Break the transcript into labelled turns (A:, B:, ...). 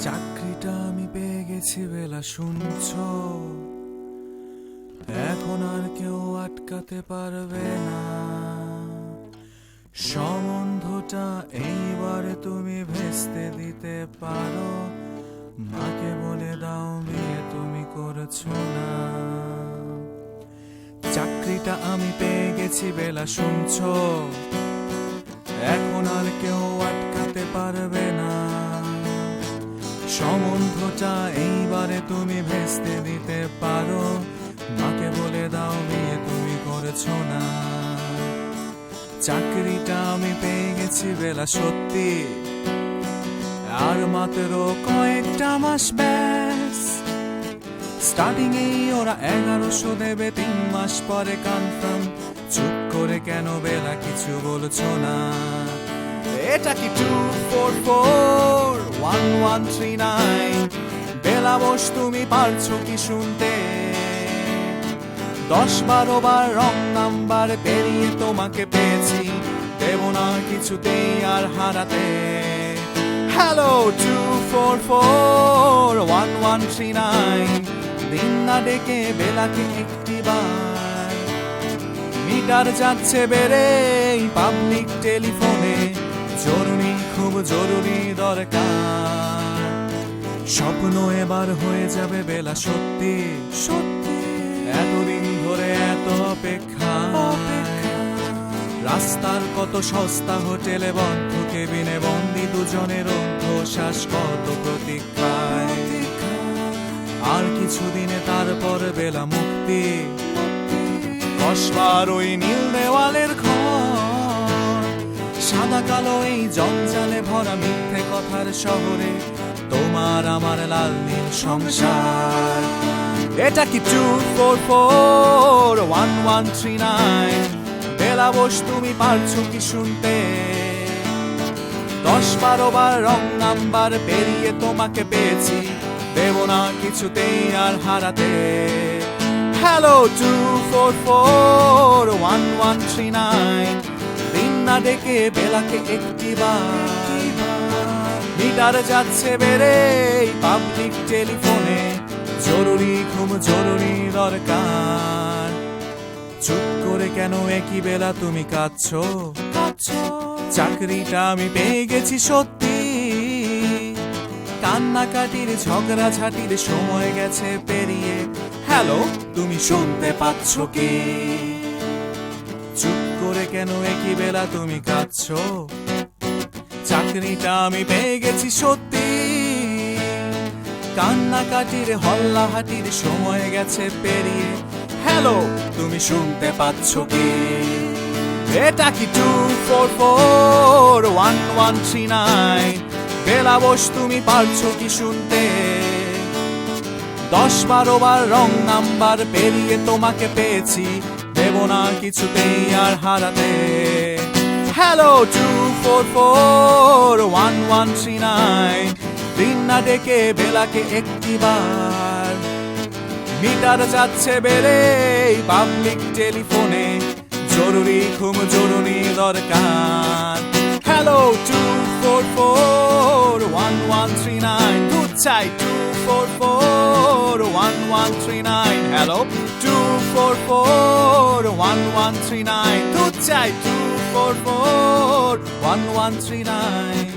A: চাকরিটা আমি পেয়ে গেছি বেলা শুনছো, এখন আর কেউ আটকাতে পারবে না। সম্বন্ধটা এইবারে তুমি ভেস্তে দিতে পারো, মাকে বলে দাও বিয়ে তুমি করেছো না। চাকরিটা আমি পেয়ে গেছি বেলা শুনছো, এখন আর কেউ আটকাতে পারবে না। সম্বন্ধটা এইবারে তুমি ভেস্তে দিতে পারো, মাকে বলে দাও বিয়ে তুমি করেছো না। চাকরিটা আমি পেয়ে গেছি বেলা সত্যি, আর মাত্র কয়েকটা মাস ব্যাস। স্টার্টিং এই ওরা 1100 দেবে, 3 মাস পরে কনফার্ম। চুপ করে কেন বেলা কিছু বলছো না? এটা কি 2441139? বেলা বস তুমি পারছো কি শুনতে? 10-12 বার রং নাম্বার পেরিয়ে তোমাকে পেয়েছি, দেব না কিছুতেই আর হারাতে। হ্যালো 2441139, দিন না ডেকে বেলাকে একটি বার। মিটার যাচ্ছে বেড়ে পাবলিক টেলিফোনে, জরুরি খুব জরুরি দরকার। স্বপ্ন এবার হয়ে যাবে বেলা সত্যি সত্যি। এতদিন ধরে এত অপেক্ষা, রাস্তার কত সস্তা হোটেলে বন্ধ কেবিনে বন্দি দুজনের অধ্যশ্বাস, কত প্রতীক্ষায়। আর কিছুদিনে তারপর বেলা মুক্তি, কসবার ওই নীল দেওয়ালের ঘর। সাদা কালো এই জঞ্জালে ভরা মিথ্যে কথার শহরে, তোমার আমার লাল নীল সংসার। এটা কি 2441139? বেলা বস তুমি পারছো কি শুনতে? 10-12 বার রং নাম্বার পেরিয়ে তোমাকে পেয়েছি, দেব না কিছুতেই আর হারাতে। হ্যালো 2441139, দিন না ডেকে বেলাকে একটি বার। মিটার যাচ্ছে বেড়ে পাবলিক টেলিফোনে, জরুরি খুব জরুরি দরকার। চুপ করে কেন একই বেলা তুমি কাঁদছো? চাকরিটা আমি পেয়ে গেছি সত্যি, কান্নাকাটির ঝগড়াঝাটির সময় গেছে পেরিয়ে। হ্যালো তুমি শুনতে পাচ্ছ কি? চুপ করে কেন একই বেলা তুমি কাঁদছো? চাকরিটা আমি পেয়ে গেছি সত্যি, কান্নাকাটির হল্লাহাটির সময় গেছে পেরিয়ে। হ্যালো তুমি শুনতে পাচ্ছ কি? এটা কি 2441139? বেলা বস তুমি পারছো কি শুনতে? 10-12 বার রং নাম্বার পেরিয়ে তোমাকে পেয়েছি, দেব না কিছুতেই আর হারাতে। হ্যালো 2441139, দিন না ডেকে বেলাকে একটি বার। মিটার যাচ্ছে বেড়ে পাবলিক টেলিফোনে, জরুরি খুব জরুরি দরকার। হ্যালো 2441139, দুধ চাই 2441139। হ্যালো 2441139, দুধ চাই 2441139।